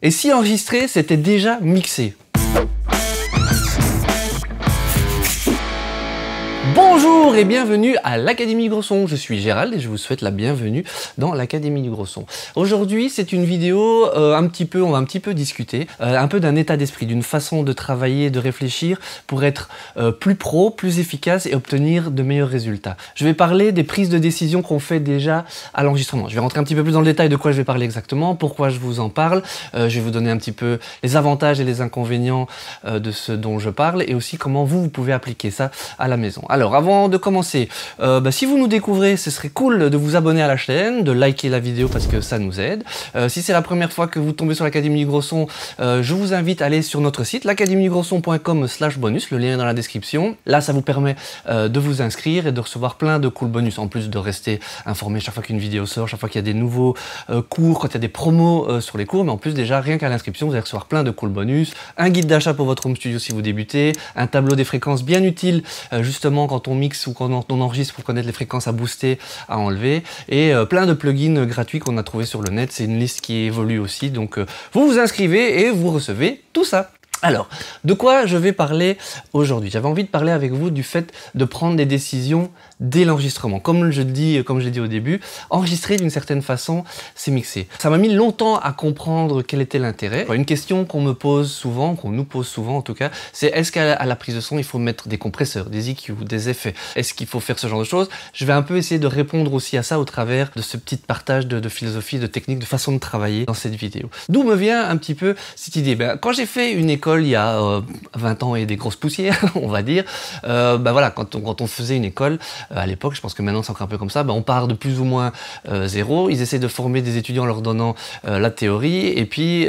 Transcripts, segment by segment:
Et si enregistrer, c'était déjà mixé? Bonjour et bienvenue à l'Académie du Gros Son. Je suis Gérald et je vous souhaite la bienvenue dans l'Académie du Gros Son. Aujourd'hui, c'est une vidéo on va un petit peu discuter, un peu d'un état d'esprit, d'une façon de travailler, de réfléchir pour être plus pro, plus efficace et obtenir de meilleurs résultats. Je vais parler des prises de décision qu'on fait déjà à l'enregistrement. Je vais rentrer un petit peu plus dans le détail de quoi je vais parler exactement, pourquoi je vous en parle. Je vais vous donner un petit peu les avantages et les inconvénients de ce dont je parle et aussi comment vous pouvez appliquer ça à la maison. Alors, avant de commencer, si vous nous découvrez, ce serait cool de vous abonner à la chaîne, de liker la vidéo parce que ça nous aide. Si c'est la première fois que vous tombez sur l'Académie du Gros Son, je vous invite à aller sur notre site, l'academiedugrosson.com/bonus, le lien est dans la description. Là, ça vous permet de vous inscrire et de recevoir plein de cool bonus, en plus de rester informé chaque fois qu'une vidéo sort, chaque fois qu'il y a des nouveaux cours, quand il y a des promos sur les cours, mais en plus déjà, rien qu'à l'inscription, vous allez recevoir plein de cool bonus, un guide d'achat pour votre home studio si vous débutez, un tableau des fréquences bien utile, justement quand on mixe ou quand on enregistre pour connaître les fréquences à booster, à enlever, et plein de plugins gratuits qu'on a trouvé sur le net. C'est une liste qui évolue aussi, donc vous vous inscrivez et vous recevez tout ça. Alors, de quoi je vais parler aujourd'hui? J'avais envie de parler avec vous du fait de prendre des décisions dès l'enregistrement. Comme je l'ai dit au début, enregistrer d'une certaine façon, c'est mixer. Ça m'a mis longtemps à comprendre quel était l'intérêt. Une question qu'on me pose souvent, qu'on nous pose souvent en tout cas, c'est est-ce qu'à la prise de son, il faut mettre des compresseurs, des EQ, des effets? Est-ce qu'il faut faire ce genre de choses? Je vais un peu essayer de répondre aussi à ça au travers de ce petit partage de philosophie, de technique, de façon de travailler dans cette vidéo. D'où me vient un petit peu cette idée? Quand j'ai fait une école il y a 20 ans et des grosses poussières, on va dire, voilà, quand on faisait une école, à l'époque, je pense que maintenant c'est encore un peu comme ça, on part de plus ou moins zéro, ils essaient de former des étudiants en leur donnant la théorie, et puis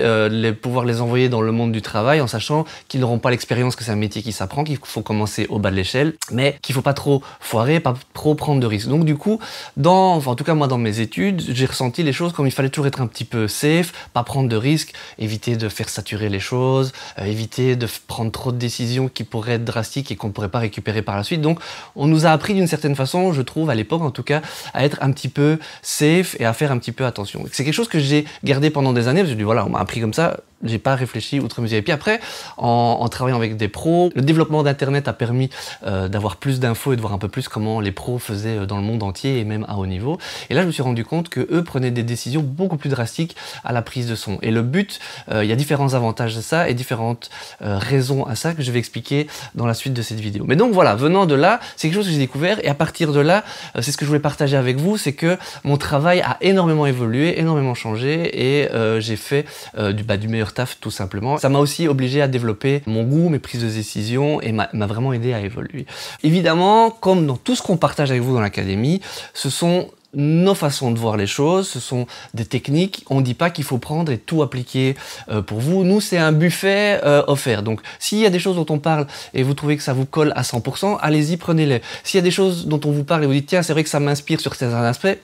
pouvoir les envoyer dans le monde du travail en sachant qu'ils n'auront pas l'expérience, que c'est un métier qui s'apprend, qu'il faut commencer au bas de l'échelle, mais qu'il ne faut pas trop foirer, pas trop prendre de risques. Donc du coup, en tout cas moi dans mes études, j'ai ressenti les choses comme il fallait toujours être un petit peu safe, pas prendre de risques, éviter de faire saturer les choses, éviter de prendre trop de décisions qui pourraient être drastiques et qu'on ne pourrait pas récupérer par la suite. Donc on nous a appris d'une certaine façon, je trouve à l'époque en tout cas, à être un petit peu safe et à faire un petit peu attention. C'est quelque chose que j'ai gardé pendant des années, parce que je dis voilà, on m'a appris comme ça, j'ai pas réfléchi outre mesure. Et puis après, en travaillant avec des pros, le développement d'internet a permis d'avoir plus d'infos et de voir un peu plus comment les pros faisaient dans le monde entier et même à haut niveau. Et là, je me suis rendu compte que eux prenaient des décisions beaucoup plus drastiques à la prise de son. Et le but, il y a différents avantages de ça et différentes raisons à ça que je vais expliquer dans la suite de cette vidéo. Mais donc voilà, venant de là, c'est quelque chose que j'ai découvert et à partir de là, c'est ce que je voulais partager avec vous, c'est que mon travail a énormément évolué, énormément changé et j'ai fait du meilleur taf tout simplement. Ça m'a aussi obligé à développer mon goût, mes prises de décision et m'a vraiment aidé à évoluer. Évidemment, comme dans tout ce qu'on partage avec vous dans l'académie, ce sont nos façons de voir les choses, ce sont des techniques, on ne dit pas qu'il faut prendre et tout appliquer pour vous. Nous, c'est un buffet offert. Donc, s'il y a des choses dont on parle et vous trouvez que ça vous colle à 100%, allez-y, prenez-les. S'il y a des choses dont on vous parle et vous dites, tiens, c'est vrai que ça m'inspire sur certains aspects,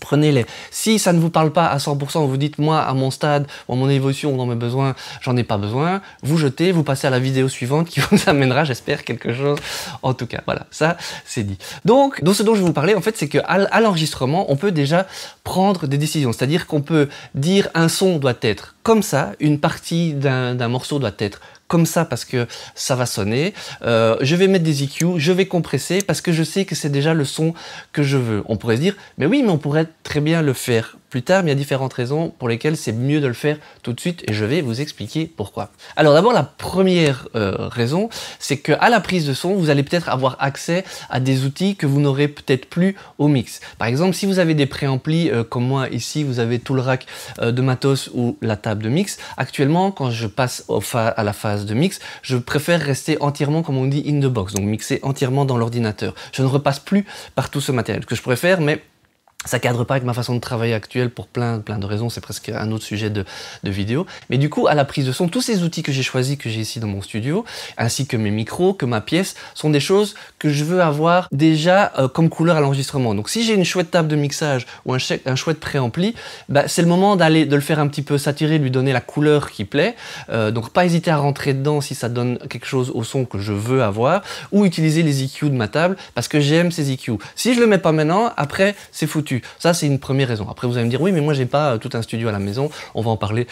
prenez-les. Si ça ne vous parle pas à 100%, vous dites, moi, à mon stade, à mon évolution ou dans mes besoins, j'en ai pas besoin, vous jetez, vous passez à la vidéo suivante qui vous amènera, j'espère, quelque chose. En tout cas, voilà, ça, c'est dit. Donc, ce dont je vais vous parler, en fait, c'est qu'à l'enregistrement, on peut déjà prendre des décisions. C'est-à-dire qu'on peut dire un son doit être comme ça, une partie d'un morceau doit être comme ça parce que ça va sonner, je vais mettre des EQ, je vais compresser parce que je sais que c'est déjà le son que je veux. On pourrait se dire, mais oui, mais on pourrait très bien le faire plus tard, mais il y a différentes raisons pour lesquelles c'est mieux de le faire tout de suite et je vais vous expliquer pourquoi. Alors d'abord, la première raison, c'est qu'à la prise de son, vous allez peut-être avoir accès à des outils que vous n'aurez peut-être plus au mix. Par exemple, si vous avez des préamplis comme moi ici, vous avez tout le rack de matos ou la table de mix. Actuellement, quand je passe à la phase de mix, je préfère rester entièrement, comme on dit, in the box, donc mixer entièrement dans l'ordinateur. Je ne repasse plus par tout ce matériel, ce que je pourrais faire, mais ça cadre pas avec ma façon de travailler actuelle pour plein de raisons, c'est presque un autre sujet de vidéo. Mais du coup, à la prise de son, tous ces outils que j'ai choisis, que j'ai ici dans mon studio, ainsi que mes micros, que ma pièce, sont des choses que je veux avoir déjà comme couleur à l'enregistrement. Donc si j'ai une chouette table de mixage ou un chouette préampli, c'est le moment de le faire un petit peu saturer, lui donner la couleur qui plaît. Donc pas hésiter à rentrer dedans si ça donne quelque chose au son que je veux avoir, ou utiliser les EQ de ma table parce que j'aime ces EQ. Si je le mets pas maintenant, après c'est foutu. dessus. Ça, c'est une première raison. Après, vous allez me dire, oui, mais moi, j'ai pas tout un studio à la maison. On va en parler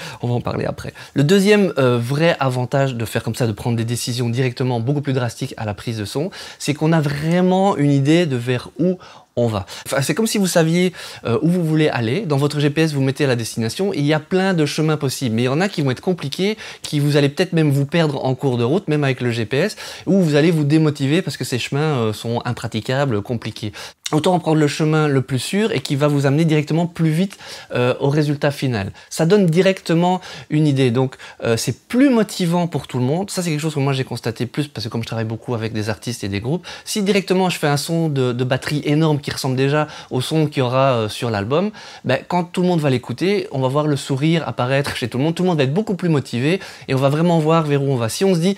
après. Le deuxième vrai avantage de faire comme ça, de prendre des décisions directement beaucoup plus drastiques à la prise de son, c'est qu'on a vraiment une idée de vers où on va. Enfin, c'est comme si vous saviez où vous voulez aller. Dans votre GPS, vous mettez la destination et il y a plein de chemins possibles. Mais il y en a qui vont être compliqués, qui vous allez peut-être même vous perdre en cours de route, même avec le GPS, ou vous allez vous démotiver parce que ces chemins sont impraticables, compliqués. Autant en prendre le chemin le plus sûr et qui va vous amener directement plus vite au résultat final. Ça donne directement une idée. Donc c'est plus motivant pour tout le monde. Ça, c'est quelque chose que moi j'ai constaté plus parce que comme je travaille beaucoup avec des artistes et des groupes, si directement je fais un son de batterie énorme qui ressemble déjà au son qu'il y aura sur l'album, ben, quand tout le monde va l'écouter, on va voir le sourire apparaître chez tout le monde va être beaucoup plus motivé et on va vraiment voir vers où on va. Si on se dit,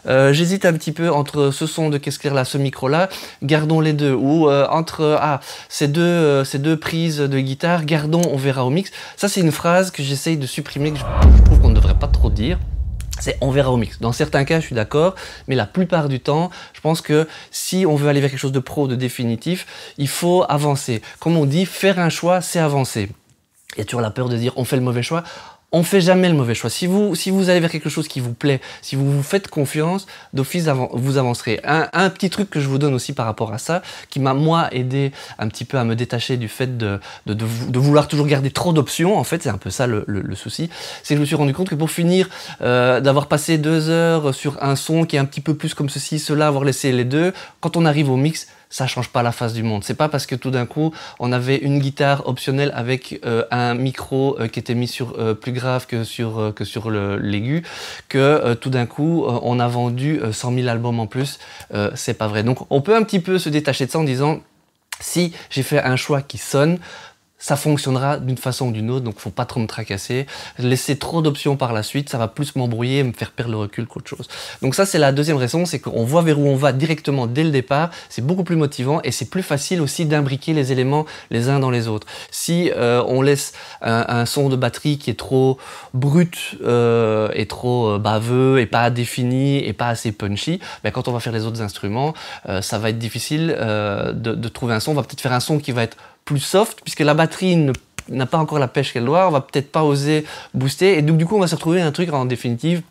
j'hésite un petit peu entre ce son de Qu'est-ce clair là, ce micro là, gardons les deux, ou entre ces deux prises de guitare, gardons, on verra au mix. Ça, c'est une phrase que j'essaye de supprimer, que je trouve qu'on ne devrait pas trop dire. C'est on verra au mix. Dans certains cas, je suis d'accord, mais la plupart du temps, je pense que si on veut aller vers quelque chose de pro, de définitif, il faut avancer. Comme on dit, faire un choix, c'est avancer. Il y a toujours la peur de dire on fait le mauvais choix. On fait jamais le mauvais choix. Si vous allez vers quelque chose qui vous plaît, si vous vous faites confiance, d'office vous avancerez. Un petit truc que je vous donne aussi par rapport à ça, qui m'a moi aidé un petit peu à me détacher du fait de vouloir toujours garder trop d'options. En fait, c'est un peu ça le souci. C'est que je me suis rendu compte que pour finir d'avoir passé 2 heures sur un son qui est un petit peu plus comme ceci, cela, avoir laissé les deux, quand on arrive au mix, ça change pas la face du monde. C'est pas parce que tout d'un coup on avait une guitare optionnelle avec un micro qui était mis sur plus grave que sur l'aigu que tout d'un coup on a vendu 100 000 albums en plus. C'est pas vrai. Donc on peut un petit peu se détacher de ça en disant si j'ai fait un choix qui sonne, ça fonctionnera d'une façon ou d'une autre, donc faut pas trop me tracasser. Laisser trop d'options par la suite, ça va plus m'embrouiller et me faire perdre le recul qu'autre chose. Donc ça, c'est la deuxième raison, c'est qu'on voit vers où on va directement dès le départ, c'est beaucoup plus motivant et c'est plus facile aussi d'imbriquer les éléments les uns dans les autres. Si on laisse un son de batterie qui est trop brut et trop baveux et pas défini et pas assez punchy, ben quand on va faire les autres instruments, ça va être difficile de trouver un son. On va peut-être faire un son qui va être plus soft, puisque la batterie n'a pas encore la pêche qu'elle doit, on va peut-être pas oser booster, et donc du coup on va se retrouver un truc en définitive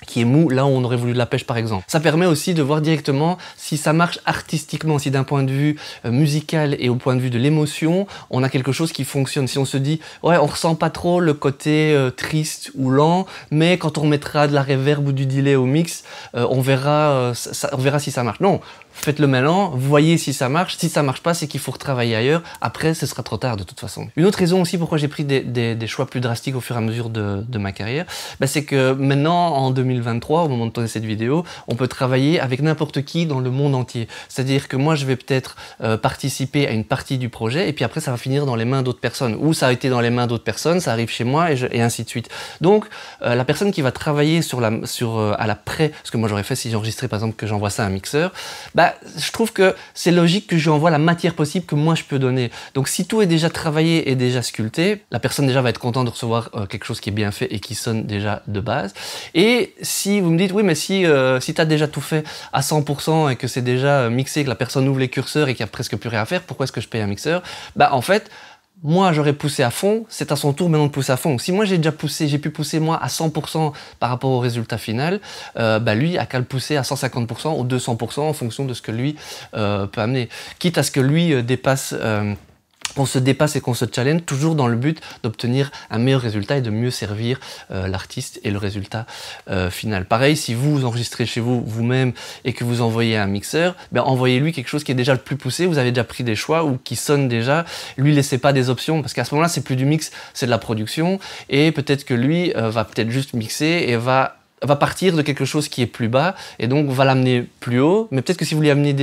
qui est mou, là où on aurait voulu de la pêche par exemple. Ça permet aussi de voir directement si ça marche artistiquement, si d'un point de vue musical et au point de vue de l'émotion, on a quelque chose qui fonctionne. Si on se dit, ouais, on ressent pas trop le côté triste ou lent, mais quand on mettra de la reverb ou du delay au mix, on verra si ça marche. Non, faites-le maintenant, voyez si ça marche. Si ça marche pas, c'est qu'il faut retravailler ailleurs. Après, ce sera trop tard de toute façon. Une autre raison aussi pourquoi j'ai pris des choix plus drastiques au fur et à mesure de ma carrière, bah, c'est que maintenant, en 2023, au moment de tourner cette vidéo, on peut travailler avec n'importe qui dans le monde entier. C'est-à-dire que moi, je vais peut-être participer à une partie du projet et puis après, ça va finir dans les mains d'autres personnes. Ou ça a été dans les mains d'autres personnes, ça arrive chez moi et ainsi de suite. Donc, la personne qui va travailler à la pré, ce que moi j'aurais fait si j'enregistrais par exemple que j'envoie ça à un mixeur, bah, je trouve que c'est logique que je lui envoie la matière possible que moi je peux donner. Donc si tout est déjà travaillé et déjà sculpté, la personne déjà va être contente de recevoir quelque chose qui est bien fait et qui sonne déjà de base. Et si vous me dites, oui mais si tu as déjà tout fait à 100% et que c'est déjà mixé, que la personne ouvre les curseurs et qu'il n'y a presque plus rien à faire, pourquoi est-ce que je paye un mixeur? Bah en fait, moi j'aurais poussé à fond, c'est à son tour maintenant de pousser à fond. Si moi j'ai pu pousser moi à 100% par rapport au résultat final, bah lui a qu'à le pousser à 150% ou 200% en fonction de ce que lui peut amener. Quitte à ce que lui dépasse... qu'on se dépasse et qu'on se challenge, toujours dans le but d'obtenir un meilleur résultat et de mieux servir l'artiste et le résultat final. Pareil, si vous enregistrez chez vous-même et que vous envoyez un mixeur, ben envoyez-lui quelque chose qui est déjà le plus poussé, vous avez déjà pris des choix ou qui sonne déjà, lui laissez pas des options, parce qu'à ce moment-là, c'est plus du mix, c'est de la production, et peut-être que lui va peut-être juste mixer et va partir de quelque chose qui est plus bas et donc va l'amener plus haut, mais peut-être que si vous lui aviez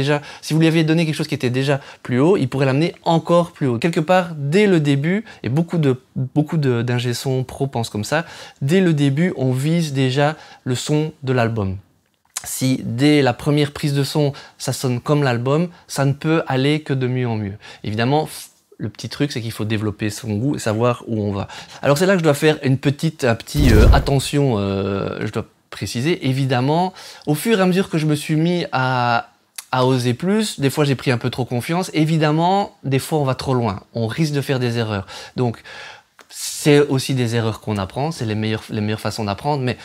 donné quelque chose qui était déjà plus haut, il pourrait l'amener encore plus haut. Quelque part, dès le début, et beaucoup d'ingé son pro pensent comme ça, dès le début, on vise déjà le son de l'album. Si dès la première prise de son, ça sonne comme l'album, ça ne peut aller que de mieux en mieux. Évidemment, le petit truc, c'est qu'il faut développer son goût et savoir où on va. Alors c'est là que je dois faire attention, je dois préciser. Évidemment, au fur et à mesure que je me suis mis à à oser plus, des fois j'ai pris un peu trop confiance. Évidemment, des fois on va trop loin, on risque de faire des erreurs. Donc c'est aussi des erreurs qu'on apprend, c'est les meilleures façons d'apprendre, mais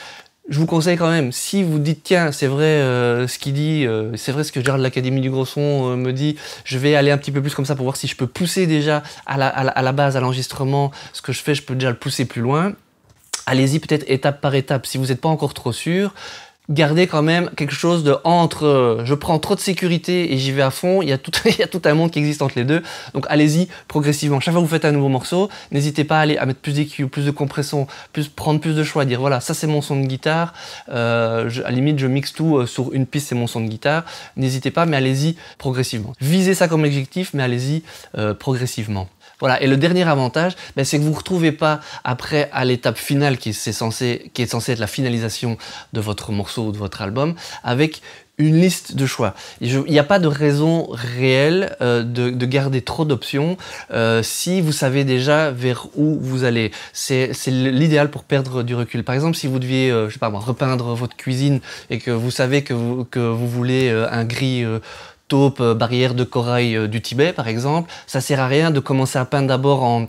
je vous conseille quand même, si vous dites tiens c'est vrai ce qu'il dit, c'est vrai ce que Gérald de l'Académie du Gros Son me dit, je vais aller un petit peu plus comme ça pour voir si je peux pousser déjà à la base, à l'enregistrement, ce que je fais, je peux déjà le pousser plus loin. Allez-y peut-être étape par étape, si vous n'êtes pas encore trop sûr. Gardez quand même quelque chose de entre je prends trop de sécurité et j'y vais à fond, il y a tout un monde qui existe entre les deux, donc allez-y progressivement. Chaque fois que vous faites un nouveau morceau, n'hésitez pas à mettre plus d'EQ, plus de compression, prendre plus de choix, dire voilà, ça c'est mon son de guitare, à la limite je mixe tout sur une piste, c'est mon son de guitare, n'hésitez pas, mais allez-y progressivement. Visez ça comme objectif, mais allez-y progressivement. Voilà, et le dernier avantage, c'est que vous ne vous retrouvez pas après à l'étape finale qui est censée être la finalisation de votre morceau ou de votre album, avec une liste de choix. Il n'y a pas de raison réelle de garder trop d'options si vous savez déjà vers où vous allez. C'est l'idéal pour perdre du recul. Par exemple, si vous deviez, je sais pas moi, repeindre votre cuisine et que vous savez que vous voulez un gris taupe, barrière de corail du Tibet par exemple, ça sert à rien de commencer à peindre d'abord en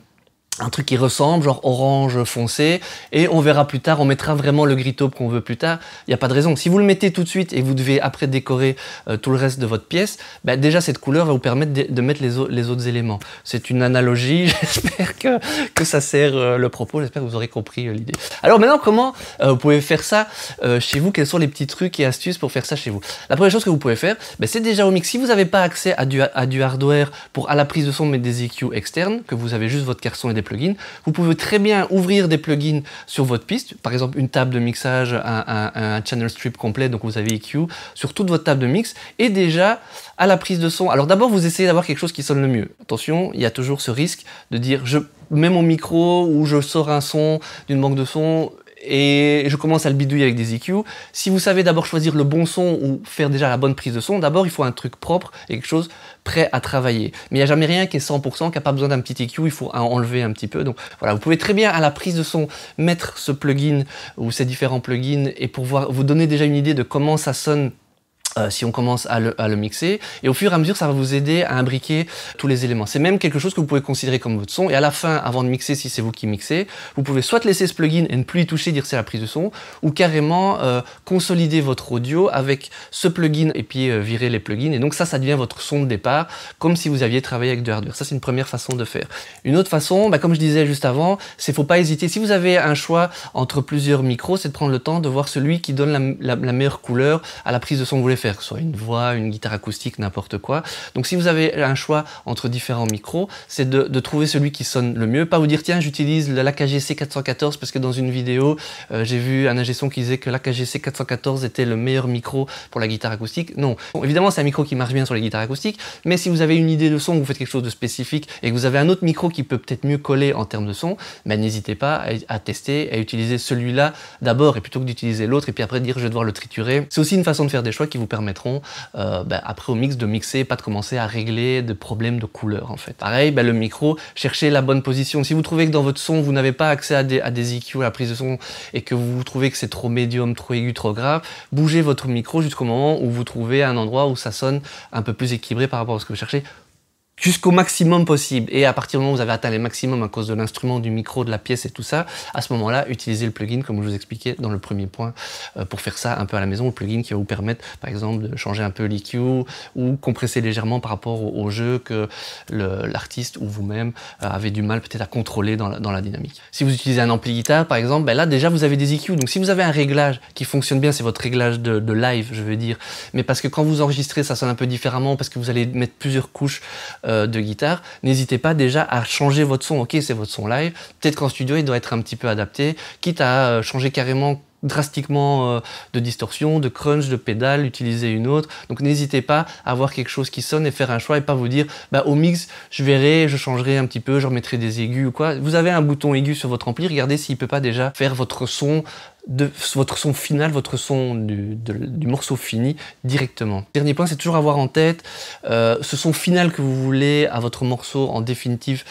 un truc qui ressemble, genre orange foncé, et on verra plus tard, on mettra vraiment le gris taupe qu'on veut plus tard. Il n'y a pas de raison. Si vous le mettez tout de suite et vous devez après décorer tout le reste de votre pièce, déjà cette couleur va vous permettre de mettre les autres éléments. C'est une analogie, j'espère que ça sert le propos, j'espère que vous aurez compris l'idée. Alors maintenant, comment vous pouvez faire ça chez vous? Quels sont les petits trucs et astuces pour faire ça chez vous? La première chose que vous pouvez faire, c'est déjà au mix. Si vous n'avez pas accès à du hardware pour à la prise de son mettre des EQ externes, que vous avez juste votre carte son et des plugins, vous pouvez très bien ouvrir des plugins sur votre piste, par exemple une table de mixage, un channel strip complet, donc vous avez EQ sur toute votre table de mix, et déjà à la prise de son. Alors d'abord vous essayez d'avoir quelque chose qui sonne le mieux. Attention, il y a toujours ce risque de dire je mets mon micro ou je sors un son d'une banque de sons et je commence à le bidouiller avec des EQ. Si vous savez d'abord choisir le bon son ou faire déjà la bonne prise de son, d'abord il faut un truc propre et quelque chose prêt à travailler. Mais il n'y a jamais rien qui est 100%, qui n'a pas besoin d'un petit EQ, il faut enlever un petit peu. Donc voilà, vous pouvez très bien à la prise de son mettre ce plugin ou ces différents plugins et pour vous donner déjà une idée de comment ça sonne si on commence à le mixer, et au fur et à mesure ça va vous aider à imbriquer tous les éléments. C'est même quelque chose que vous pouvez considérer comme votre son, et à la fin, avant de mixer, si c'est vous qui mixez, vous pouvez soit laisser ce plugin et ne plus y toucher, dire c'est la prise de son, ou carrément consolider votre audio avec ce plugin et puis virer les plugins, et donc ça devient votre son de départ, comme si vous aviez travaillé avec du hardware. Ça c'est une première façon de faire. Une autre façon, comme je disais juste avant, c'est faut pas hésiter, si vous avez un choix entre plusieurs micros, c'est de prendre le temps de voir celui qui donne la meilleure couleur à la prise de son que vous voulez faire, que ce soit une voix, une guitare acoustique, n'importe quoi. Donc si vous avez un choix entre différents micros, c'est de trouver celui qui sonne le mieux. Pas vous dire tiens j'utilise l'AKG C414 parce que dans une vidéo j'ai vu un ingé son qui disait que l'AKG C414 était le meilleur micro pour la guitare acoustique. Non. Bon, évidemment c'est un micro qui marche bien sur les guitares acoustiques, mais si vous avez une idée de son, vous faites quelque chose de spécifique et que vous avez un autre micro qui peut peut-être mieux coller en termes de son, n'hésitez pas à tester, à utiliser celui-là d'abord et plutôt que d'utiliser l'autre et puis après dire je vais devoir le triturer. C'est aussi une façon de faire des choix qui vous permettront après au mix de mixer, pas de commencer à régler de problèmes de couleur en fait. Pareil, le micro, cherchez la bonne position. Si vous trouvez que dans votre son, vous n'avez pas accès à des EQ, à la prise de son, et que vous trouvez que c'est trop médium, trop aigu, trop grave, bougez votre micro jusqu'au moment où vous trouvez un endroit où ça sonne un peu plus équilibré par rapport à ce que vous cherchez, jusqu'au maximum possible. Et à partir du moment où vous avez atteint les maximums à cause de l'instrument, du micro, de la pièce et tout ça, à ce moment-là, utilisez le plugin comme je vous expliquais dans le premier point pour faire ça un peu à la maison. Le plugin qui va vous permettre, par exemple, de changer un peu l'EQ ou compresser légèrement par rapport au jeu que l'artiste ou vous-même avez du mal peut-être à contrôler dans la dynamique. Si vous utilisez un ampli guitare, par exemple, là déjà vous avez des EQ. Donc si vous avez un réglage qui fonctionne bien, c'est votre réglage de live, je veux dire. Mais parce que quand vous enregistrez, ça sonne un peu différemment, parce que vous allez mettre plusieurs couches de guitare, n'hésitez pas déjà à changer votre son. Ok, c'est votre son live, peut-être qu'en studio il doit être un petit peu adapté, quitte à changer carrément drastiquement de distorsion, de crunch, de pédale, utiliser une autre. Donc n'hésitez pas à avoir quelque chose qui sonne et faire un choix et pas vous dire au mix je verrai, je changerai un petit peu, je remettrai des aigus ou quoi. Vous avez un bouton aigu sur votre ampli, regardez s'il peut pas déjà faire votre son final, votre son du morceau fini directement. Dernier point, c'est toujours avoir en tête ce son final que vous voulez à votre morceau en définitive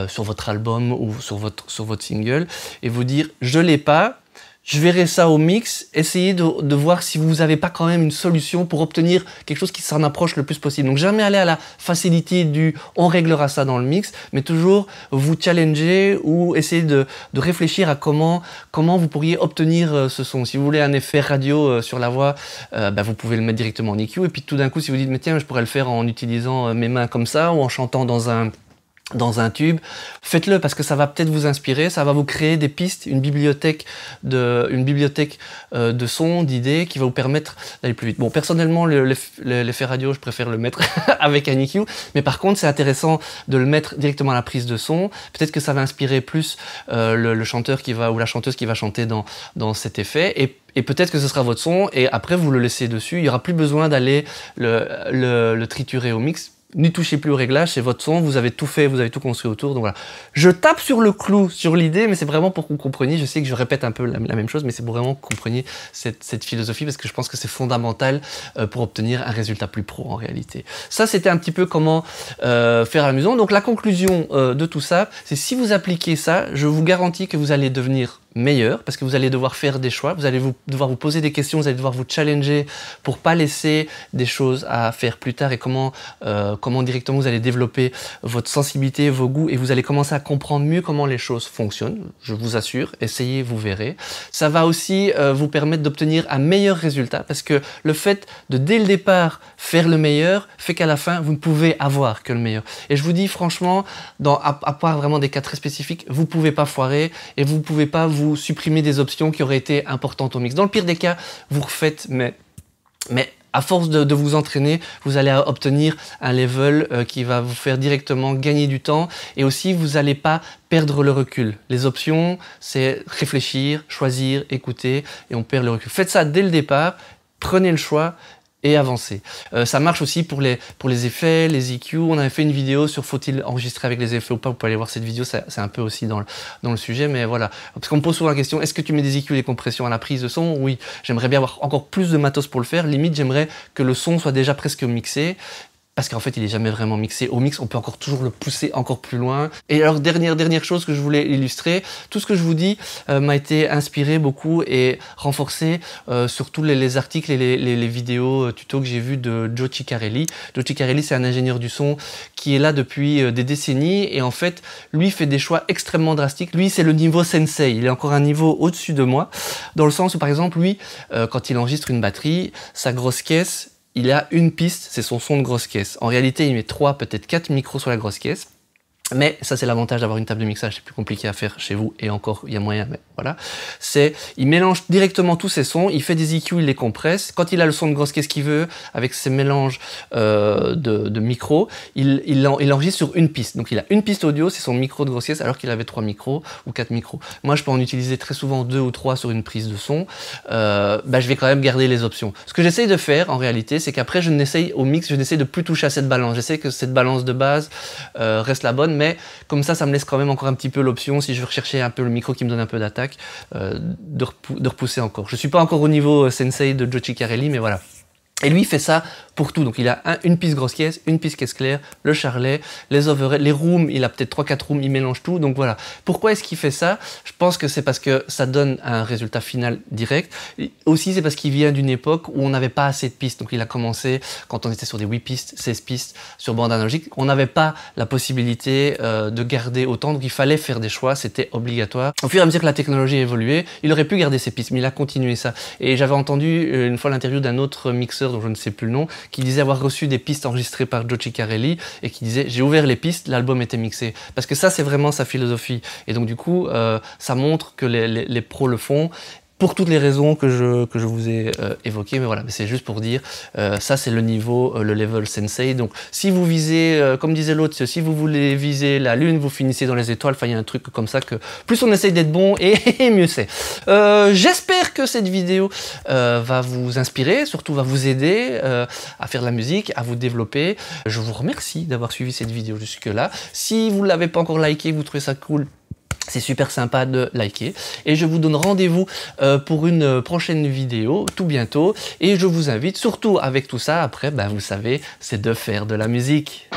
sur votre album ou sur votre single et vous dire je l'ai pas, je verrai ça au mix, essayez de voir si vous n'avez pas quand même une solution pour obtenir quelque chose qui s'en approche le plus possible. Donc jamais aller à la facilité du on réglera ça dans le mix, mais toujours vous challenger ou essayer de réfléchir à comment vous pourriez obtenir ce son. Si vous voulez un effet radio sur la voix, vous pouvez le mettre directement en EQ, et puis tout d'un coup si vous dites mais tiens je pourrais le faire en utilisant mes mains comme ça ou en chantant dans un tube, faites-le parce que ça va peut-être vous inspirer, ça va vous créer des pistes, une bibliothèque de sons, d'idées qui va vous permettre d'aller plus vite. Bon, personnellement, l'effet radio, je préfère le mettre avec un EQ, mais par contre, c'est intéressant de le mettre directement à la prise de son. Peut-être que ça va inspirer plus le chanteur qui va ou la chanteuse qui va chanter dans cet effet, et peut-être que ce sera votre son, et après, vous le laissez dessus. Il n'y aura plus besoin d'aller le triturer au mix. N'y touchez plus au réglage, c'est votre son, vous avez tout fait, vous avez tout construit autour, donc voilà. Je tape sur le clou, sur l'idée, mais c'est vraiment pour que vous compreniez, je sais que je répète un peu la même chose, mais c'est pour vraiment que vous compreniez cette philosophie, parce que je pense que c'est fondamental pour obtenir un résultat plus pro en réalité. Ça, c'était un petit peu comment faire à la maison. Donc la conclusion de tout ça, c'est si vous appliquez ça, je vous garantis que vous allez devenir meilleur, parce que vous allez devoir faire des choix, vous allez devoir vous poser des questions, vous allez devoir vous challenger pour pas laisser des choses à faire plus tard, et comment directement vous allez développer votre sensibilité, vos goûts, et vous allez commencer à comprendre mieux comment les choses fonctionnent, je vous assure, essayez, vous verrez. Ça va aussi vous permettre d'obtenir un meilleur résultat, parce que le fait de dès le départ faire le meilleur fait qu'à la fin vous ne pouvez avoir que le meilleur. Et je vous dis franchement, à part vraiment des cas très spécifiques, vous pouvez pas foirer, et vous pouvez pas vous supprimer des options qui auraient été importantes au mix. Dans le pire des cas, vous refaites, mais à force de vous entraîner, vous allez obtenir un level qui va vous faire directement gagner du temps, et aussi vous n'allez pas perdre le recul. Les options, c'est réfléchir, choisir, écouter, et on perd le recul. Faites ça dès le départ, prenez le choix et avancez. Ça marche aussi pour les effets, les EQ. On avait fait une vidéo sur faut-il enregistrer avec les effets ou pas. Vous pouvez aller voir cette vidéo, c'est un peu aussi dans le sujet, mais voilà. Parce qu'on me pose souvent la question, est-ce que tu mets des EQ et des compressions à la prise de son? Oui, j'aimerais bien avoir encore plus de matos pour le faire. Limite, j'aimerais que le son soit déjà presque mixé. Parce qu'en fait, il n'est jamais vraiment mixé. Au mix, on peut encore toujours le pousser encore plus loin. Et alors, dernière chose que je voulais illustrer, tout ce que je vous dis m'a été inspiré beaucoup et renforcé sur tous les articles et les vidéos tutos que j'ai vus de Joe Ciccarelli. Joe Ciccarelli, c'est un ingénieur du son qui est là depuis des décennies, et en fait, lui fait des choix extrêmement drastiques. Lui, c'est le niveau sensei. Il est encore un niveau au-dessus de moi, dans le sens où, par exemple, lui, quand il enregistre une batterie, sa grosse caisse, il a une piste, c'est son son de grosse caisse. En réalité, il met 3, peut-être 4 micros sur la grosse caisse. Mais ça, c'est l'avantage d'avoir une table de mixage, c'est plus compliqué à faire chez vous, et encore, il y a moyen, mais voilà. Il mélange directement tous ses sons, il fait des EQ, il les compresse. Quand il a le son de grosse caisse qu'il veut, avec ses mélanges de micros, il enregistre sur une piste. Donc il a une piste audio, c'est son micro de grosse caisse, alors qu'il avait 3 micros ou 4 micros. Moi, je peux en utiliser très souvent 2 ou 3 sur une prise de son. Je vais quand même garder les options. Ce que j'essaye de faire, en réalité, c'est qu'après, je n'essaye de plus toucher à cette balance. J'essaie que cette balance de base reste la bonne, mais comme ça me laisse quand même encore un petit peu l'option, si je veux rechercher un peu le micro qui me donne un peu d'attaque, de repousser encore. Je ne suis pas encore au niveau sensei de Joe Ciccarelli, mais voilà. Et lui, il fait ça pour tout. Donc, il a une piste grosse caisse, une piste caisse claire, le charlet, les overheads, les rooms, il a peut-être 3-4 rooms, il mélange tout. Donc, voilà. Pourquoi est-ce qu'il fait ça? Je pense que c'est parce que ça donne un résultat final direct. Et aussi, c'est parce qu'il vient d'une époque où on n'avait pas assez de pistes. Donc, il a commencé quand on était sur des 8 pistes, 16 pistes, sur bande analogique. On n'avait pas la possibilité de garder autant. Donc, il fallait faire des choix. C'était obligatoire. Au fur et à mesure que la technologie a évolué, il aurait pu garder ses pistes, mais il a continué ça. Et j'avais entendu une fois l'interview d'un autre mixeur dont je ne sais plus le nom, qui disait avoir reçu des pistes enregistrées par Joe Ciccarelli, et qui disait j'ai ouvert les pistes, l'album était mixé. Parce que ça, c'est vraiment sa philosophie. Et donc du coup, ça montre que les pros le font, pour toutes les raisons que je vous ai évoquées, mais voilà, c'est juste pour dire, ça c'est le niveau, le level sensei. Donc si vous visez, comme disait l'autre, si vous voulez viser la lune, vous finissez dans les étoiles. Enfin, il y a un truc comme ça que plus on essaye d'être bon, et mieux c'est. J'espère que cette vidéo va vous inspirer, surtout va vous aider à faire de la musique, à vous développer. Je vous remercie d'avoir suivi cette vidéo jusque-là. Si vous ne l'avez pas encore liké, vous trouvez ça cool, c'est super sympa de liker, et je vous donne rendez-vous pour une prochaine vidéo tout bientôt, et je vous invite surtout avec tout ça après, vous savez, c'est de faire de la musique.